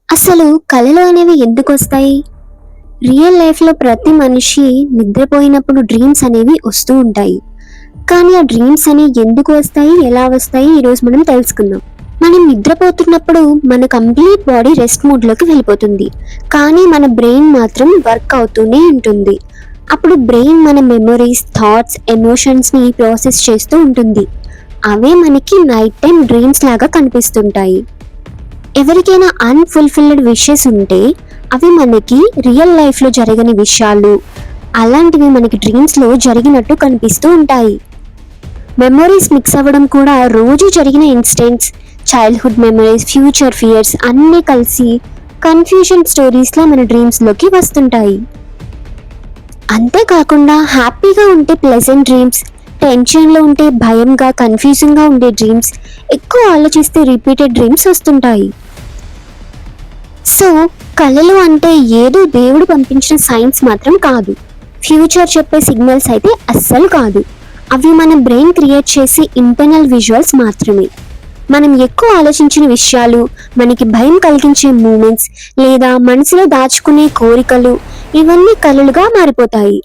అసలు కళలు అనేవి ఎందుకు వస్తాయి? రియల్ లైఫ్‌లో ప్రతి మనిషి నిద్రపోయినప్పుడు డ్రీమ్స్ అనేవి వస్తూ ఉంటాయి. కానీ ఆ డ్రీమ్స్ అనేవి ఎందుకు వస్తాయి? ఎలా వస్తాయి? ఈరోజు మనం తెలుసుకుందాం. మనం నిద్రపోతున్నప్పుడు మన కంప్లీట్ బాడీ రెస్ట్ మోడ్‌లోకి వెళ్ళిపోతుంది. కానీ మన బ్రెయిన్ మాత్రం వర్క్ అవుతూనే ఉంటుంది. అప్పుడు బ్రెయిన్ మన మెమోరీస్, థాట్స్, ఎమోషన్స్‌ని ప్రాసెస్ చేస్తూ ఉంటుంది. అవే మనకి నైట్ టైమ్ డ్రీమ్స్ లాగా కనిపిస్తుంటాయి. ఎవరికైనా అన్‌ఫుల్‌ఫిల్డ్ విషెస్ ఉంటే అవి మనకి రియల్ లైఫ్‌లో జరగని విషయాలు, అలాంటివి మనకి డ్రీమ్స్‌లో జరిగినట్టు కనిపిస్తూ ఉంటాయి. మెమోరీస్ మిక్స్ అవ్వడం కూడా రోజు జరిగిన incidents, childhood memories, future fears అన్నీ కలిసి కన్‌ఫ్యూజన్ స్టోరీస్‌లా మన డ్రీమ్స్‌లోకి వస్తుంటాయి. అంతేకాకుండా హ్యాపీగా ఉంటే ప్లెజెంట్ డ్రీమ్స్, టెన్షన్‌లో ఉంటే భయంగా, కన్‌ఫ్యూజింగ్‌గా ఉండే డ్రీమ్స్, ఎక్కువ ఆలోచిస్తే రిపీటెడ్ డ్రీమ్స్ వస్తుంటాయి. సో, కళలు అంటే ఏదో దేవుడు పంపించిన సైన్స్ మాత్రం కాదు. ఫ్యూచర్ చెప్పే సిగ్నల్స్ అయితే అస్సలు కాదు. అవి మన బ్రెయిన్ క్రియేట్ చేసే ఇంటర్నల్ విజువల్స్ మాత్రమే. మనం ఎక్కువ ఆలోచించిన విషయాలు, మనకి భయం కలిగించే మూమెంట్స్ లేదా మనసులో దాచుకునే కోరికలు ఇవన్నీ కలలుగా మారిపోతాయి.